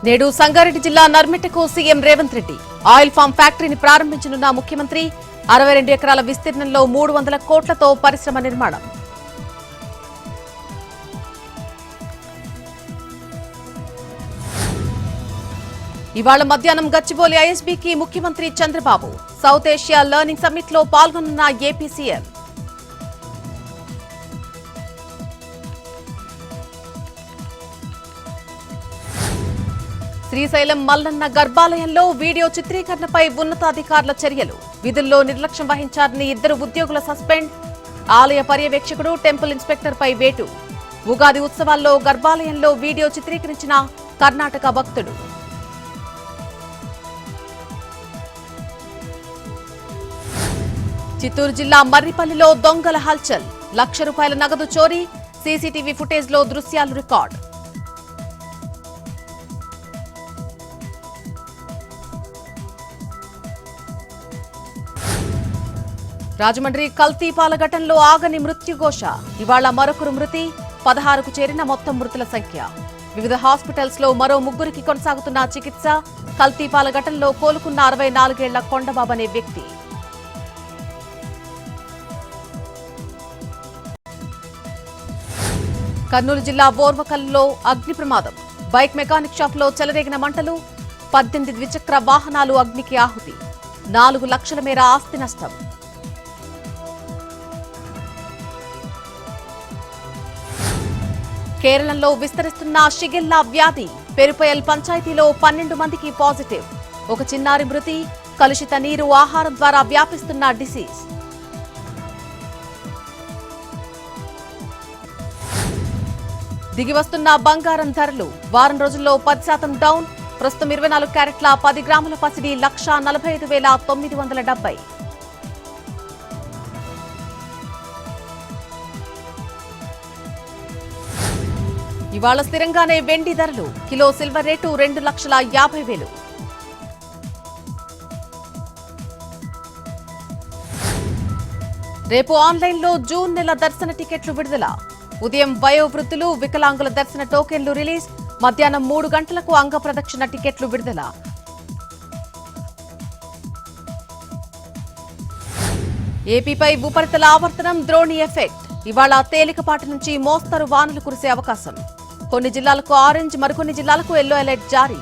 నేడు సంగారెడ్డి జిల్లా నర్మెటకు CM Revanth Reddy oil palm ఫ్యాక్టరీని ప్రారంభించనున్న ముఖ్యమంత్రి 62 ఎకరాల విస్తీర్ణంలో 300 కోట్లతో పరిశ్రమ నిర్మాణం. ఇవాళ మధ్యాహ్నం గచ్చిబౌలి ఐఎస్బీకి ముఖ్యమంత్రి Chandrababu south Asia learning summit లో పాల్గొనున్న ఏపీ సీఎం. శ్రీశైలం మల్లన్న గర్భాలయంలో వీడియో చిత్రీకరణపై ఉన్నతాధికారుల చర్యలు. విధుల్లో నిర్లక్ష్యం వహించారని 2 ఉద్యోగుల సస్పెండ్. ఆలయ పర్యవేక్షకుడు టెంపుల్ ఇన్స్పెక్టర్ పై వేటు. ఉగాది ఉత్సవాల్లో గర్భాలయంలో వీడియో చిత్రీకరించిన కర్ణాటక భక్తుడు. చిత్తూరు జిల్లా మర్రిపల్లిలో దొంగల హల్చల్. ₹1,00,000 నగదు చోరీ. సీసీటీవీ ఫుటేజ్లో దృశ్యాలు రికార్డ్. రాజమండ్రి కల్తీపాల ఘటనలో ఆగని మృత్యుఘోష. ఇవాళ మరొకరు మృతి. 16కు చేరిన మొత్తం మృతుల సంఖ్య. వివిధ హాస్పిటల్స్ లో మరో 3కి కొనసాగుతున్న చికిత్స. కల్తీపాల ఘటనలో కోలుకున్న 64 ఏళ్ల కొండబాబు అనే వ్యక్తి. కర్నూలు జిల్లా బోర్వకల్లో అగ్ని ప్రమాదం. బైక్ మెకానిక్ షాప్ లో చెలరేగిన మంటలు. 18 ద్విచక్ర వాహనాలు అగ్నికి ఆహుతి. 4 లక్షల మేర ఆస్తి నష్టం. కేరళలో విస్తరిస్తున్న షిగెల్లా వ్యాధి. పెరుపయల్ పంచాయతీలో 12 మందికి పాజిటివ్. ఒక చిన్నారి మృతి. కలుషిత నీరు, ఆహారం ద్వారా వ్యాపిస్తున్న డిసీజ్. దిగివస్తున్న బంగారం ధరలు. వారం రోజుల్లో 10% డౌన్. ప్రస్తుతం 24 క్యారెట్ల 10 గ్రాముల పసిడి 1,45,970. ఇవాళ స్థిరంగానే వెండి ధరలు. Kilo silver rate 2,50,000. రేపు ఆన్లైన్లో జూన్ నెల దర్శన టికెట్లు విడుదల. ఉదయం వయోవృద్ధులు, వికలాంగుల దర్శన టోకెన్లు రిలీజ్. మధ్యాహ్నం 3 గంటలకు అంగ ప్రదక్షిణ టికెట్లు విడుదల. ఏపీపై ఉపరితల ఆవర్తనం, ద్రోణి ఎఫెక్ట్. ఇవాళ తేలికపాటి నుంచి మోస్తరు వానలు కురిసే అవకాశం. కొన్ని జిల్లాలకు ఆరెంజ్, మరికొన్ని జిల్లాలకు ఎల్లో అలర్ట్ జారీ.